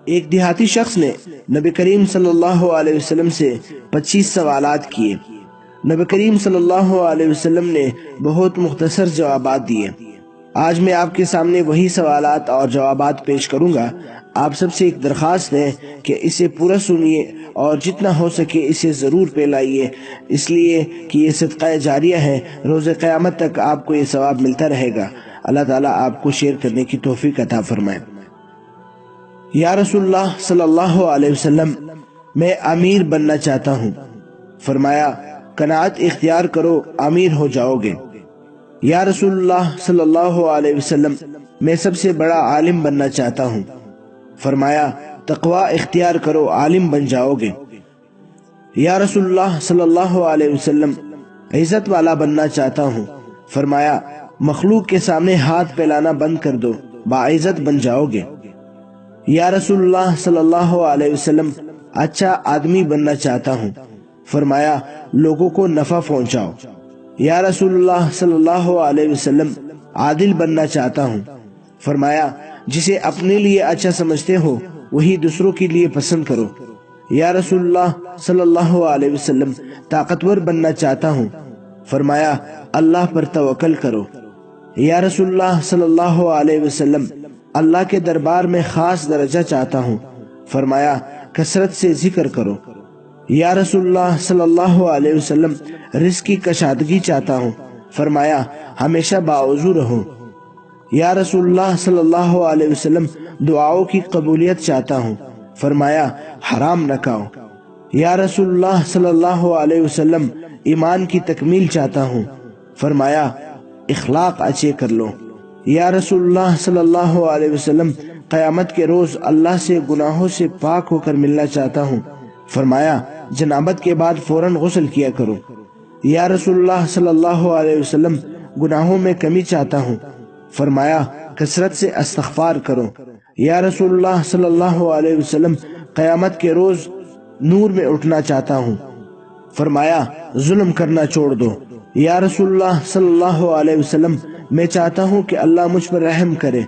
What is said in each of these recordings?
ایک دیہاتی شخص نے نبی کریم صلی اللہ علیہ وسلم سے 25 سوالات کیے۔ نبی کریم صلی اللہ علیہ وسلم نے بہت مختصر جوابات دیے۔ آج میں آپ کے سامنے وہی سوالات اور جوابات پیش کروں گا۔ آپ سب سے ایک درخواست ہے کہ اسے پورا سنیے اور جتنا ہو سکے اسے ضرور پھیلائیے، اس لیے کہ یہ صدقہ جاریہ ہے، روز قیامت تک آپ کو یہ ثواب ملتا رہے گا۔ اللہ تعالیٰ آپ کو شیئر کرنے کی توفیق عطا فرمائے۔ یا رسول اللہ صلی اللہ علیہ وسلم، میں امیر بننا چاہتا ہوں۔ فرمایا، قناعت اختیار کرو، امیر ہو جاؤ گے۔ یا رسول اللہ صلی اللہ علیہ وسلم، میں سب سے بڑا عالم بننا چاہتا ہوں۔ فرمایا، تقوی اختیار کرو، عالم بن جاؤ گے۔ یا رسول اللہ صلی اللہ علیہ وسلم، عزت والا بننا چاہتا ہوں۔ فرمایا، مخلوق کے سامنے ہاتھ پھیلانا بند کر دو، باعزت بن جاؤ گے۔ یا رسول اللہ صلی اللہ علیہ وسلم، اچھا آدمی بننا چاہتا ہوں۔ فرمایا، لوگوں کو نفع پہنچاؤ۔ یا رسول اللہ صلی اللہ علیہ وسلم، عادل بننا چاہتا ہوں۔ فرمایا، جسے اپنے لیے اچھا سمجھتے ہو وہی دوسروں کے لیے پسند کرو۔ یا رسول اللہ صلی اللہ علیہ وسلم، طاقتور بننا چاہتا ہوں۔ فرمایا، اللہ پر توکل کرو۔ یا رسول اللہ صلی اللہ علیہ وسلم، اللہ کے دربار میں خاص درجہ چاہتا ہوں۔ فرمایا، کثرت سے ذکر کرو۔ یا رسول اللہ صلی اللہ علیہ وسلم، رزق کی کشادگی چاہتا ہوں۔ فرمایا، ہمیشہ باوضو رہو۔ یا رسول اللہ صلی اللہ علیہ وسلم، دعاؤں کی قبولیت چاہتا ہوں۔ فرمایا، حرام نہ کھاؤ۔ یا رسول اللہ صلی اللہ علیہ وسلم، ایمان کی تکمیل چاہتا ہوں۔ فرمایا، اخلاق اچھے کر لو۔ یا رسول اللہ صلی اللہ علیہ وسلم، قیامت کے روز اللہ سے گناہوں سے پاک ہو کر ملنا چاہتا ہوں۔ فرمایا، جنابت کے بعد فوراً غسل کیا کرو۔ یا رسول اللہ صلی اللہ علیہ وسلم، گناہوں میں کمی چاہتا ہوں۔ فرمایا، کثرت سے استغفار کرو۔ یا رسول اللہ صلی اللہ علیہ وسلم، قیامت کے روز نور میں اٹھنا چاہتا ہوں۔ فرمایا، ظلم کرنا چھوڑ دو۔ یا رسول اللہ صلی اللہ علیہ وسلم، میں چاہتا ہوں کہ اللہ مجھ پر رحم کرے۔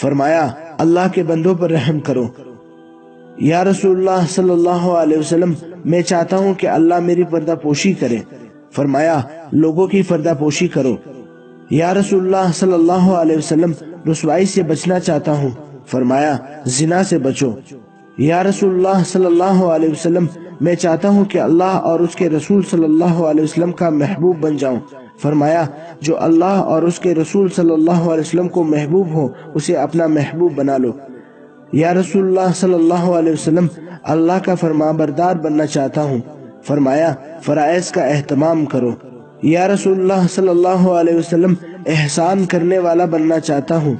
فرمایا، اللہ کے بندوں پر رحم کرو۔ یا رسول اللہ صلی اللہ علیہ وسلم، میں چاہتا ہوں کہ اللہ میری پردہ پوشی کرے۔ فرمایا، لوگوں کی پردہ پوشی کرو۔ یا رسول اللہ صلی اللہ علیہ وسلم، رسوائی سے بچنا چاہتا ہوں۔ فرمایا، زنا سے بچو۔ یا رسول اللہ صلی اللہ علیہ وسلم، میں چاہتا ہوں کہ اللہ اور اس کے رسول صلی اللہ علیہ وسلم کا محبوب بن جاؤں۔ فرمایا، جو اللہ اور اس کے رسول صلی اللہ علیہ وسلم کو محبوب ہو اسے اپنا محبوب بنا لو۔ یا رسول اللہ صلی اللہ علیہ وسلم، اللہ کا فرمانبردار بننا چاہتا ہوں۔ فرمایا، فرائض کا اہتمام کرو۔ یا رسول اللہ صلی اللہ علیہ وسلم، احسان کرنے والا بننا چاہتا ہوں۔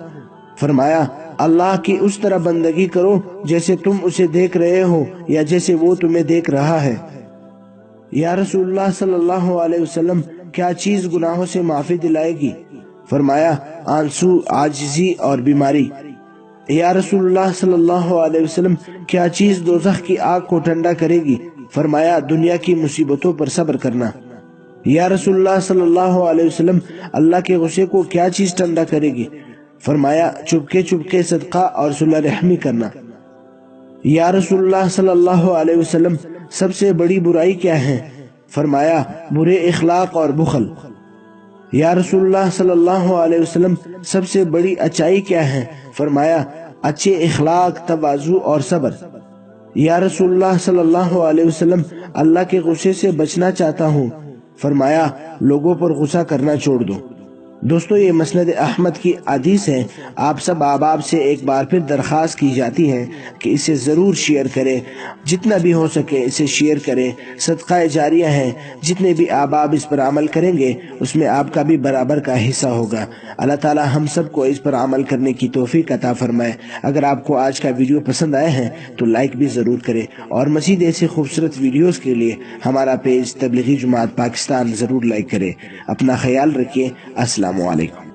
فرمایا، اللہ کی اس طرح بندگی کرو جیسے تم اسے دیکھ رہے ہو یا جیسے وہ تمہیں دیکھ رہا ہے۔ یا رسول اللہ صلی اللہ علیہ وسلم، کیا چیز گناہوں سے معافی دلائے گی؟ فرمایا، آنسو، عاجزی اور بیماری۔ یا رسول اللہ صلی اللہ علیہ وسلم، کیا چیز دوزخ کی آگ کو ٹھنڈا کرے گی؟ فرمایا، دنیا کی مصیبتوں پر صبر کرنا۔ یا رسول اللہ صلی اللہ علیہ وسلم، اللہ کے غصے کو کیا چیز ٹھنڈا کرے گی؟ فرمایا، چپکے چپکے صدقہ اور صلح رحمی کرنا۔ یا رسول اللہ صلی اللہ علیہ وسلم، سب سے بڑی برائی کیا ہے؟ فرمایا، برے اخلاق اور بخل۔ یا رسول اللہ صلی اللہ علیہ وسلم، سب سے بڑی اچائی کیا ہے؟ فرمایا، اچھے اخلاق، تواضع اور صبر۔ یا رسول اللہ صلی اللہ علیہ وسلم، اللہ کے غصے سے بچنا چاہتا ہوں۔ فرمایا، لوگوں پر غصہ کرنا چھوڑ دو۔ دوستو، یہ مسند احمد کی حدیث ہے۔ آپ سب احباب سے ایک بار پھر درخواست کی جاتی ہے کہ اسے ضرور شیئر کریں، جتنا بھی ہو سکے اسے شیئر کریں۔ صدقہ جاریہ ہے، جتنے بھی احباب اس پر عمل کریں گے اس میں آپ کا بھی برابر کا حصہ ہوگا۔ اللہ تعالی ہم سب کو اس پر عمل کرنے کی توفیق عطا فرمائے۔ اگر آپ کو آج کا ویڈیو پسند آئے ہیں تو لائک بھی ضرور کریں، اور مزید ایسے خوبصورت ویڈیوز کے لیے ہمارا پیج تبلیغی جماعت پاکستان ضرور لائک کریں۔ اپنا خیال رکھیے۔ السلام علیکم۔